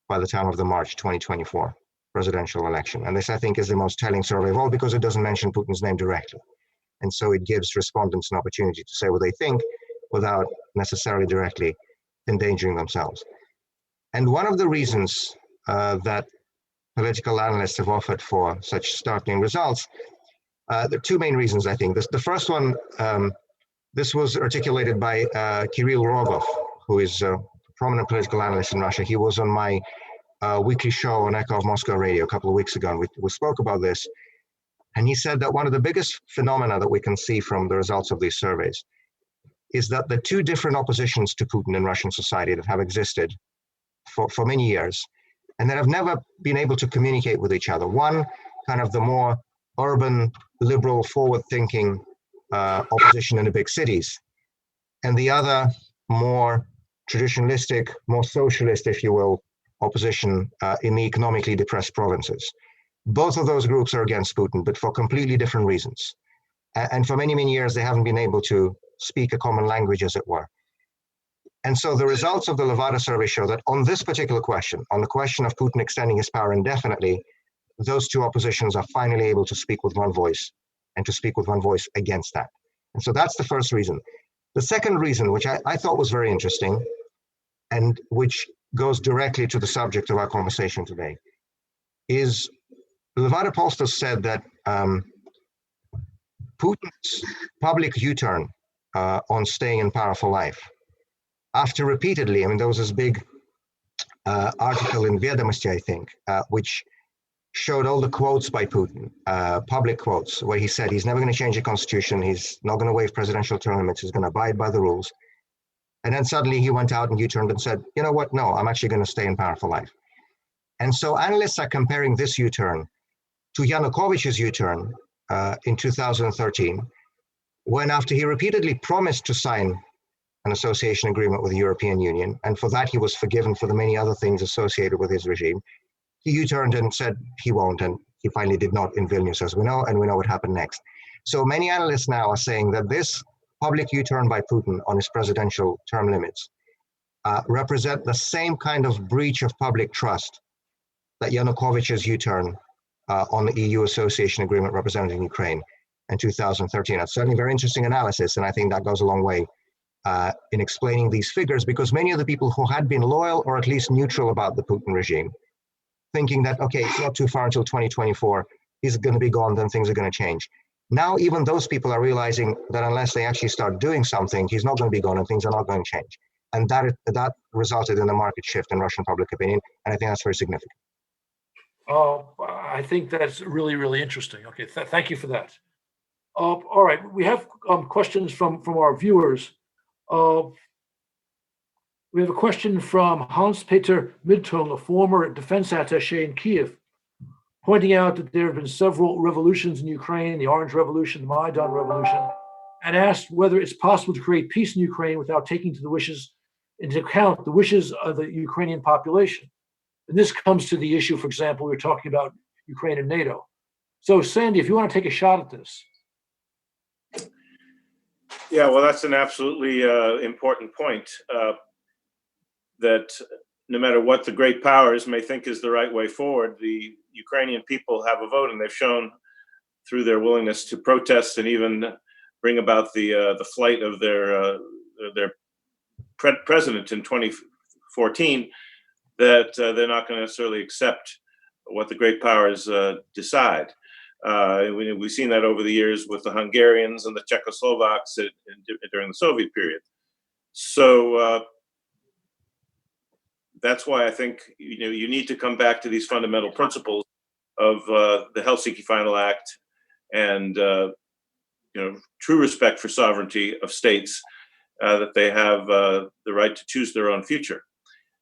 by the time of the March 2024 presidential election. And this, I think, is the most telling survey of all because it doesn't mention Putin's name directly. And so it gives respondents an opportunity to say what they think without necessarily directly endangering themselves. And one of the reasons that political analysts have offered for such startling results, there are two main reasons, I think. The first one, this was articulated by Kirill Rogov, who is a prominent political analyst in Russia. He was on my weekly show on Echo of Moscow Radio a couple of weeks ago, and we spoke about this. And he said that one of the biggest phenomena that we can see from the results of these surveys is that the two different oppositions to Putin in Russian society that have existed for many years and that have never been able to communicate with each other. One, kind of the more urban, liberal, forward-thinking opposition in the big cities, and the other more traditionalistic, more socialist, if you will, opposition in the economically depressed provinces. Both of those groups are against Putin, but for completely different reasons. And for many, many years, they haven't been able to speak a common language, as it were. And so the results of the Levada survey show that on this particular question, on the question of Putin extending his power indefinitely, those two oppositions are finally able to speak with one voice and to speak with one voice against that. And so that's the first reason. The second reason, which I thought was very interesting and which goes directly to the subject of our conversation today, is Levada pollsters said that Putin's public U-turn on staying in power for life, after repeatedly, I mean, there was this big article in Vedomosti, I think, which showed all the quotes by Putin, public quotes, where he said he's never going to change the constitution, he's not going to waive presidential term limits, he's going to abide by the rules. And then suddenly he went out and U-turned and said, you know what, no, I'm actually going to stay in power for life. And so analysts are comparing this U-turn to Yanukovych's U-turn in 2013, when after he repeatedly promised to sign an association agreement with the European Union, and for that he was forgiven for the many other things associated with his regime, he U-turned and said he won't, and he finally did not in Vilnius, as we know, and we know what happened next. So many analysts now are saying that this public U-turn by Putin on his presidential term limits represent the same kind of breach of public trust that Yanukovych's U-turn on the EU association agreement representing Ukraine in 2013. That's certainly very interesting analysis, and I think that goes a long way in explaining these figures, because many of the people who had been loyal or at least neutral about the Putin regime, thinking that, okay, it's not too far until 2024, he's going to be gone, then things are going to change. Now, even those people are realizing that unless they actually start doing something, he's not going to be gone and things are not going to change. And that resulted in a market shift in Russian public opinion, and I think that's very significant. I think that's really, really interesting. Okay, thank you for that. All right, we have questions from our viewers. We have a question from Hans-Peter Midtung, a former defense attaché in Kiev, pointing out that there have been several revolutions in Ukraine, the Orange Revolution, the Maidan Revolution, and asked whether it's possible to create peace in Ukraine without taking into account the wishes of the Ukrainian population. And this comes to the issue, for example, we were talking about Ukraine and NATO. So, Sandy, if you want to take a shot at this. Yeah, well, that's an absolutely important point, that no matter what the great powers may think is the right way forward, the Ukrainian people have a vote, and they've shown through their willingness to protest and even bring about the flight of their president in 2014, that they're not going to necessarily accept what the great powers decide. We've seen that over the years with the Hungarians and the Czechoslovaks during the Soviet period. So that's why I think you need to come back to these fundamental principles of the Helsinki Final Act and true respect for sovereignty of states, that they have the right to choose their own future.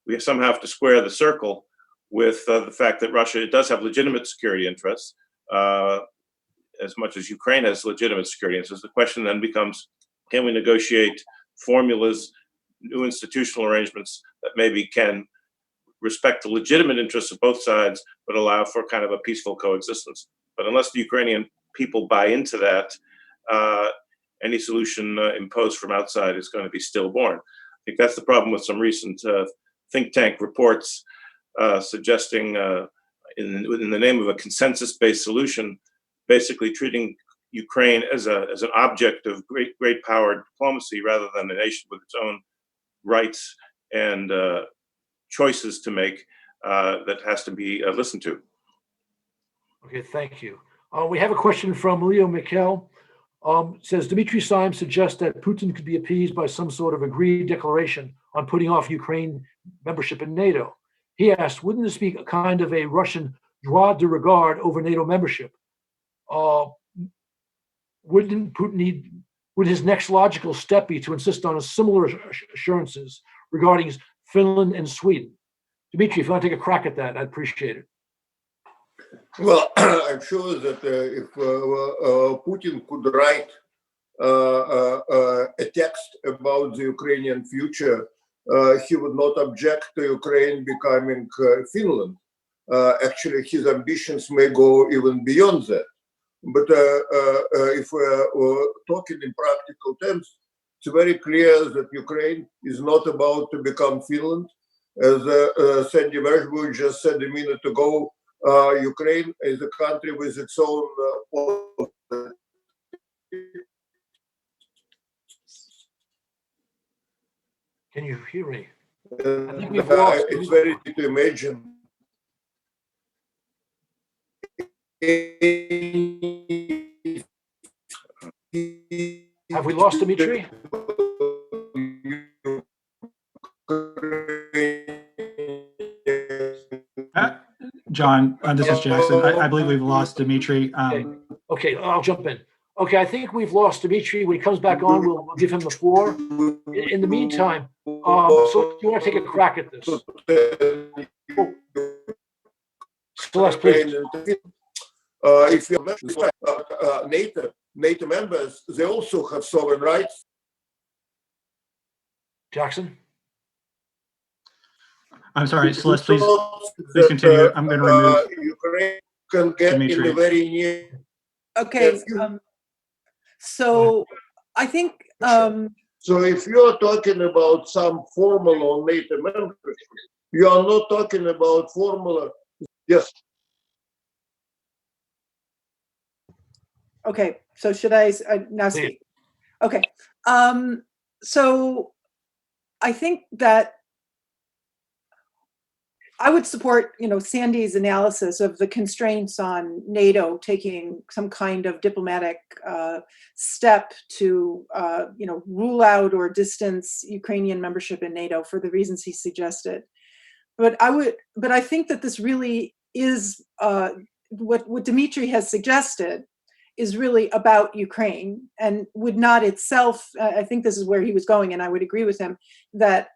We somehow have to square the circle with the fact that Russia does have legitimate security interests, as much as Ukraine has legitimate security interests. The question then becomes, can we negotiate formulas, new institutional arrangements that maybe can respect the legitimate interests of both sides, but allow for kind of a peaceful coexistence? But unless the Ukrainian people buy into that, any solution imposed from outside is going to be stillborn. I think that's the problem with some recent think tank reports suggesting, in the name of a consensus-based solution, basically treating Ukraine as an object of great power diplomacy rather than a nation with its own rights and choices to make, that has to be listened to. Okay, thank you. We have a question from Leo Mikel. Says Dmitry Syme suggests that Putin could be appeased by some sort of agreed declaration on putting off Ukraine membership in NATO. He asked, wouldn't this be kind of a Russian droit de regard over NATO membership? Wouldn't Putin would his next logical step be to insist on a similar assurances regarding Finland and Sweden? Dmitry, if you want to take a crack at that, I'd appreciate it. Well, I'm sure that if Putin could write a text about the Ukrainian future, he would not object to Ukraine becoming Finland. Actually, his ambitions may go even beyond that. But if we're talking in practical terms, it's very clear that Ukraine is not about to become Finland. As Sandy Vershbow just said a minute ago, Ukraine is a country with its own Can you hear me? it's very easy to imagine. Have we lost Dmitry? John, this is Jackson. I believe we've lost Dmitry. Okay, I'll jump in. Okay, I think we've lost Dmitry. When he comes back on, we'll give him the floor. In the meantime, so if you want to take a crack at this. Celeste, please. If you mention NATO members, they also have sovereign rights. Jackson? I'm sorry, Celeste, please continue. I'm going to remove Ukraine can get Dmitry. in the very near. Okay, so I think so if you're talking about some formula on NATO membership, you are not talking about formula. Yes. okay, so should I now speak? Okay, so I think that I would support, Sandy's analysis of the constraints on NATO taking some kind of diplomatic step to, rule out or distance Ukrainian membership in NATO for the reasons he suggested. But I think that this really is what Dmitry has suggested is really about Ukraine and would not itself. I think this is where he was going, and I would agree with him that.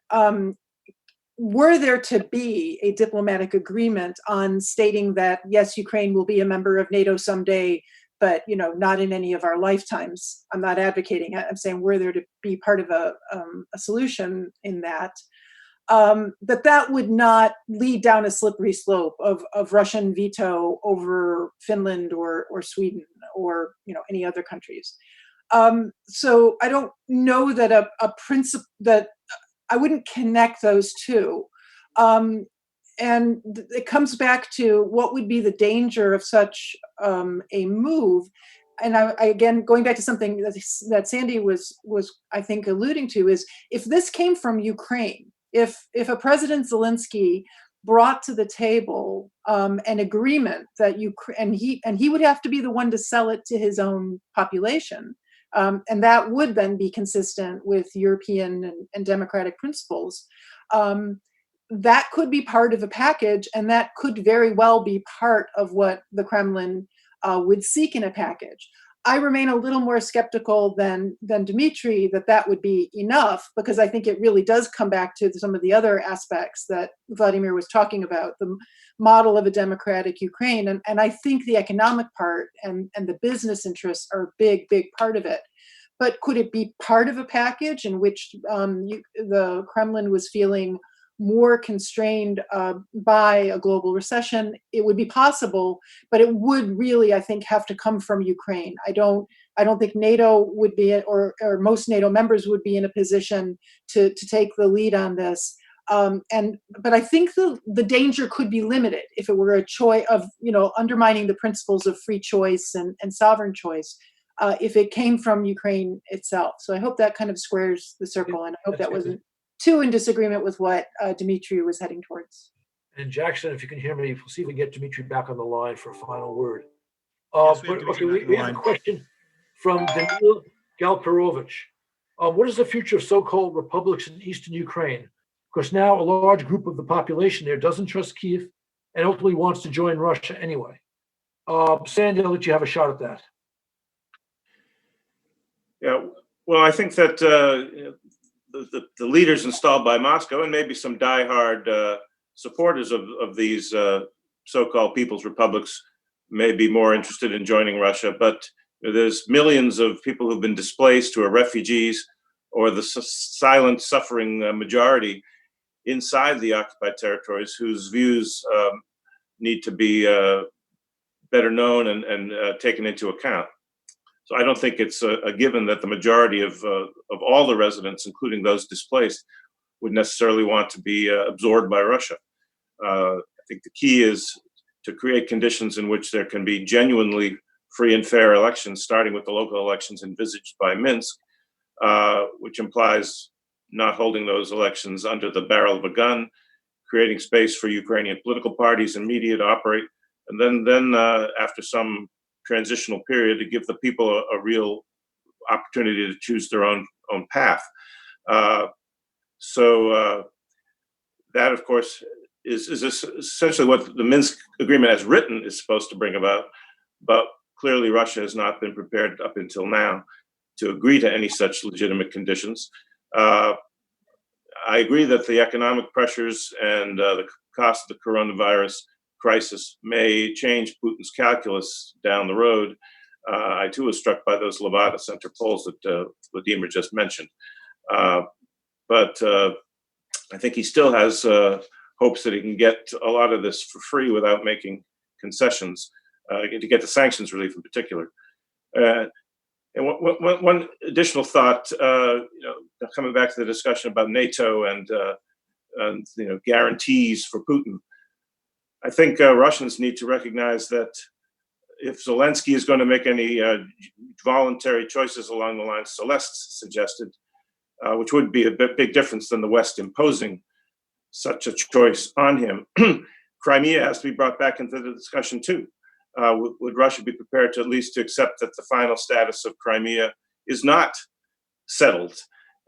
Were there to be a diplomatic agreement on stating that, yes, Ukraine will be a member of NATO someday, but, not in any of our lifetimes. I'm not advocating it. I'm saying were there to be part of a solution in that. that would not lead down a slippery slope of Russian veto over Finland or Sweden or any other countries. So I don't know that a principle that I wouldn't connect those two. And it comes back to what would be the danger of such a move. And I again, going back to something that Sandy was I think alluding to, is if this came from Ukraine, if a President Zelensky brought to the table an agreement that and he would have to be the one to sell it to his own population, and that would then be consistent with European and democratic principles. That could be part of a package, and that could very well be part of what the Kremlin would seek in a package. I remain a little more skeptical than Dmitry that would be enough, because I think it really does come back to some of the other aspects that Vladimir was talking about, the model of a democratic Ukraine. And I think the economic part and the business interests are a big part of it. But could it be part of a package in which the Kremlin was feeling more constrained by a global recession? It would be possible, but it would really, I think, have to come from Ukraine. I don't think NATO would be, or most NATO members would be in a position to take the lead on this. But I think the danger could be limited if it were a choice of, undermining the principles of free choice and sovereign choice, if it came from Ukraine itself. So I hope that kind of squares the circle, and I hope that wasn't too in disagreement with what Dmitry was heading towards. And Jackson, if you can hear me, we'll see if we can get Dmitry back on the line for a final word. Yes, we have Dmitry back on the we have a question from Danil Galperovich. What is the future of so-called republics in eastern Ukraine? Because now a large group of the population there doesn't trust Kyiv and ultimately wants to join Russia anyway. Sandy, I'll let you have a shot at that. Yeah, well, I think that the leaders installed by Moscow, and maybe some diehard supporters of these so-called people's republics, may be more interested in joining Russia. But there's millions of people who've been displaced, who are refugees, or the silent, suffering majority inside the occupied territories, whose views need to be better known and taken into account. So I don't think it's a given that the majority of all the residents, including those displaced, would necessarily want to be absorbed by Russia. I think the key is to create conditions in which there can be genuinely free and fair elections, starting with the local elections envisaged by Minsk, which implies not holding those elections under the barrel of a gun, creating space for Ukrainian political parties and media to operate, and then after some transitional period, to give the people a real opportunity to choose their own path. So that, of course, is essentially what the Minsk agreement as written is supposed to bring about. But clearly, Russia has not been prepared up until now to agree to any such legitimate conditions. I agree that the economic pressures and the cost of the coronavirus crisis may change Putin's calculus down the road. I too was struck by those Levada Center polls that Vladimir just mentioned. But I think he still has hopes that he can get a lot of this for free without making concessions, to get the sanctions relief in particular. And one additional thought, coming back to the discussion about NATO and guarantees for Putin. I think Russians need to recognize that if Zelensky is going to make any voluntary choices along the lines Celeste suggested, which would be a big difference than the West imposing such a choice on him, Crimea has to be brought back into the discussion too. Would Russia be prepared to at least to accept that the final status of Crimea is not settled,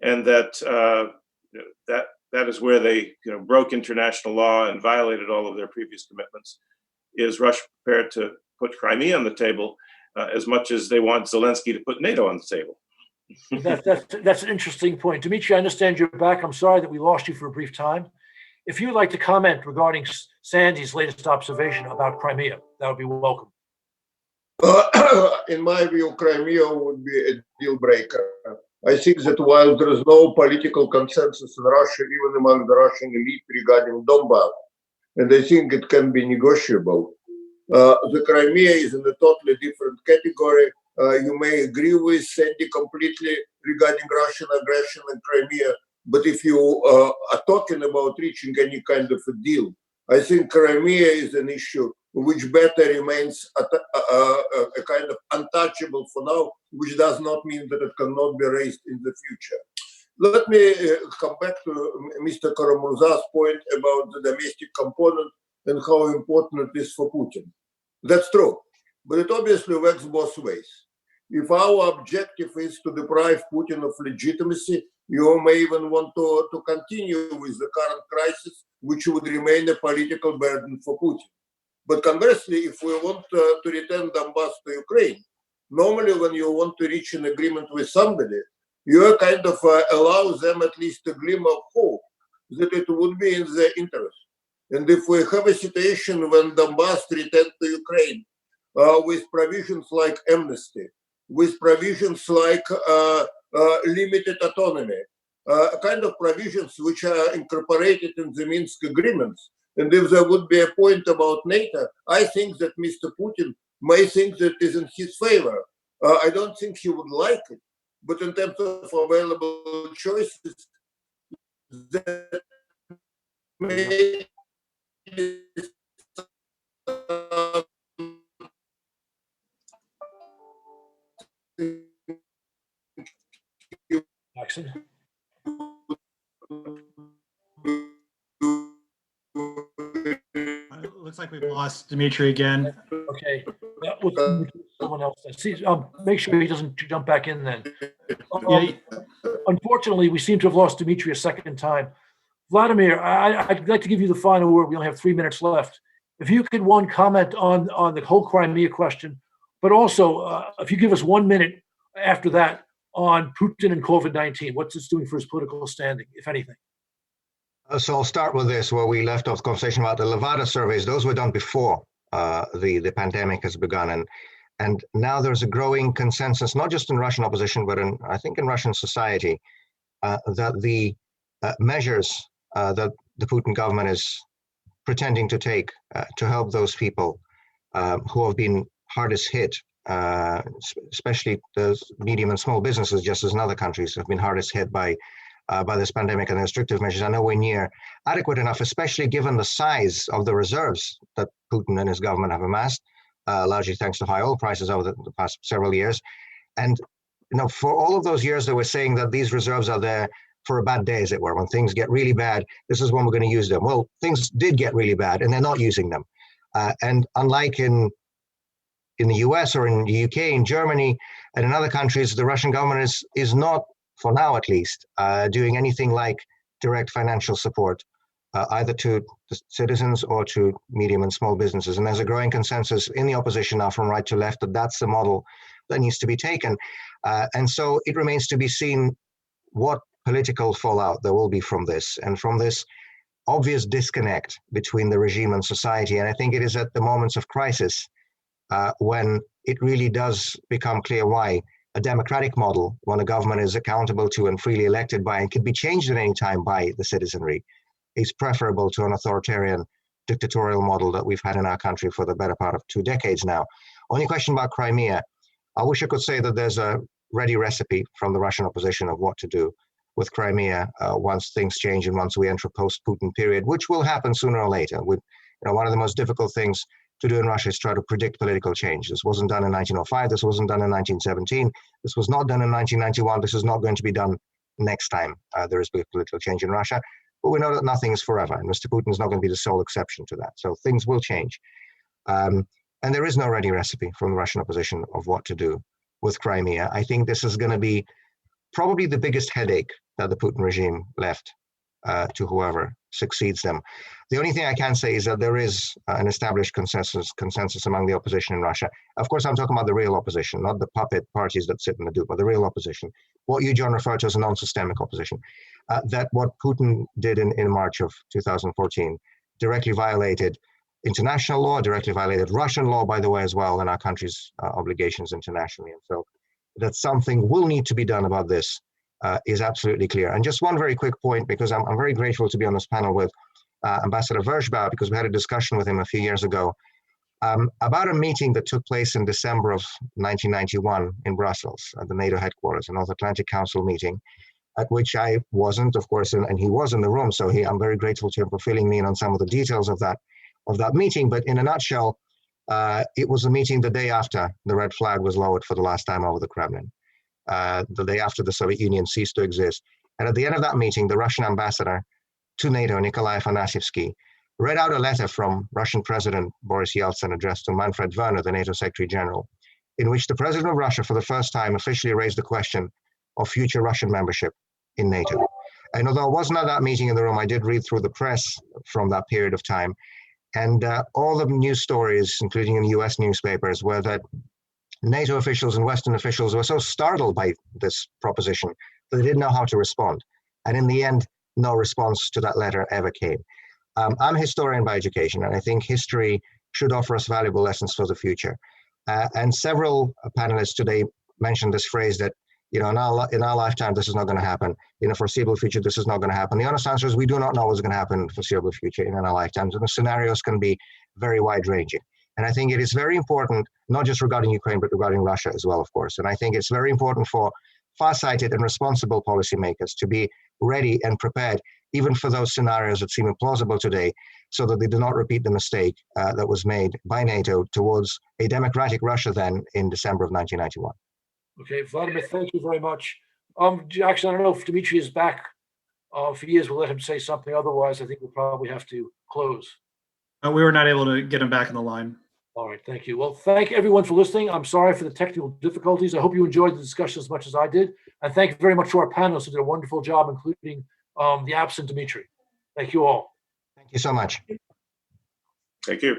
and that that is where they broke international law and violated all of their previous commitments? Is Russia prepared to put Crimea on the table as much as they want Zelensky to put NATO on the table? That's an interesting point. Dmitry, I understand you're back. I'm sorry that we lost you for a brief time. If you'd like to comment regarding Sandy's latest observation about Crimea, that would be welcome. In my view, Crimea would be a deal breaker I think that while there is no political consensus in Russia, even among the Russian elite regarding Donbass, and I think it can be negotiable, the Crimea is in a totally different category. You may agree with Sandy completely regarding Russian aggression in Crimea, but if you are talking about reaching any kind of a deal, I think Crimea is an issue which better remains a kind of untouchable for now, which does not mean that it cannot be raised in the future. Let me come back to Mr. Karamurza's point about the domestic component and how important it is for Putin. That's true, but it obviously works both ways. If our objective is to deprive Putin of legitimacy, you may even want to continue with the current crisis, which would remain a political burden for Putin. But conversely, if we want to return Donbass to Ukraine, normally when you want to reach an agreement with somebody, you kind of allow them at least a glimmer of hope that it would be in their interest. And if we have a situation when Donbass returned to Ukraine with provisions like amnesty, with provisions like limited autonomy, kind of provisions which are incorporated in the Minsk agreements, and if there would be a point about NATO, I think that Mr. Putin may think that is in his favor. I don't think he would like it, but in terms of available choices, that may be Jackson. It looks like we've lost Dimitri again. Okay, let's move to someone else. See, make sure he doesn't jump back in then. Yeah, Unfortunately, we seem to have lost Dimitri a second time. Vladimir, I'd like to give you the final word. We only have 3 minutes left. If you could, one, comment on the whole Crimea question, but also if you give us 1 minute after that on Putin and COVID-19, what's it's doing for his political standing, if anything. So I'll start with this, where we left off the conversation about the Levada surveys. Those were done before the pandemic has begun. And now there's a growing consensus, not just in Russian opposition, but I think in Russian society, that the measures that the Putin government is pretending to take to help those people who have been hardest hit, especially the medium and small businesses, just as in other countries, have been hardest hit by this pandemic, and the restrictive measures are nowhere near adequate enough, especially given the size of the reserves that Putin and his government have amassed, largely thanks to high oil prices over the past several years. And for all of those years, they were saying that these reserves are there for a bad day, as it were. When things get really bad, this is when we're going to use them. Well, things did get really bad, and they're not using them. And unlike in the US or in the UK, in Germany, and in other countries, the Russian government is not, for now at least, doing anything like direct financial support, either to the citizens or to medium and small businesses. And there's a growing consensus in the opposition now, from right to left, that that's the model that needs to be taken. And so it remains to be seen what political fallout there will be from this, and from this obvious disconnect between the regime and society. And I think it is at the moments of crisis when it really does become clear why a democratic model, when a government is accountable to and freely elected by and can be changed at any time by the citizenry, is preferable to an authoritarian dictatorial model that we've had in our country for the better part of 2 decades now. Only question about Crimea. I wish I could say that there's a ready recipe from the Russian opposition of what to do with Crimea once things change and once we enter a post-Putin period, which will happen sooner or later. One of the most difficult things to do in Russia is try to predict political change. This wasn't done in 1905. This wasn't done in 1917. This was not done in 1991. This is not going to be done next time there is political change in Russia. But we know that nothing is forever, and Mr. Putin is not going to be the sole exception to that. So things will change. And there is no ready recipe from the Russian opposition of what to do with Crimea. I think this is going to be probably the biggest headache that the Putin regime left to whoever succeeds them. The only thing I can say is that there is an established consensus among the opposition in Russia. Of course, I'm talking about the real opposition, not the puppet parties that sit in the dupe, but the real opposition. What you, John, referred to as a non-systemic opposition. That what Putin did in March of 2014 directly violated international law, directly violated Russian law, by the way, as well, and our country's obligations internationally. And so that something will need to be done about this is absolutely clear. And just one very quick point, because I'm very grateful to be on this panel with Ambassador Vershbow, because we had a discussion with him a few years ago about a meeting that took place in December of 1991 in Brussels at the NATO headquarters, a North Atlantic Council meeting, at which I wasn't, of course, and he was in the room. So I'm very grateful to him for filling me in on some of the details of that meeting. But in a nutshell, it was a meeting the day after the red flag was lowered for the last time over the Kremlin, the day after the Soviet Union ceased to exist. And at the end of that meeting, the Russian ambassador to NATO, Nikolai Afanasievsky, read out a letter from Russian President Boris Yeltsin addressed to Manfred Werner, the NATO Secretary General, in which the President of Russia, for the first time, officially raised the question of future Russian membership in NATO. And although I wasn't at that meeting in the room, I did read through the press from that period of time. And all the news stories, including in the US newspapers, were that NATO officials and Western officials were so startled by this proposition that they didn't know how to respond. And in the end, no response to that letter ever came. I'm a historian by education, and I think history should offer us valuable lessons for the future. And several panelists today mentioned this phrase that, in our lifetime, this is not going to happen. In a foreseeable future, this is not going to happen. The honest answer is we do not know what's going to happen in the foreseeable future in our lifetimes, and the scenarios can be very wide-ranging. And I think it is very important, not just regarding Ukraine, but regarding Russia as well, of course. And I think it's very important for far-sighted and responsible policymakers to be ready and prepared, even for those scenarios that seem implausible today, so that they do not repeat the mistake that was made by NATO towards a democratic Russia then in December of 1991. Okay, Vladimir, thank you very much. Jackson, I don't know if Dmitry is back. If he is, we'll let him say something. Otherwise, I think we'll probably have to close. We were not able to get him back in the line. All right, thank you. Well, thank everyone for listening. I'm sorry for the technical difficulties. I hope you enjoyed the discussion as much as I did. And thank you very much to our panelists who did a wonderful job, including the absent Dmitry. Thank you all. Thank you so much. Thank you.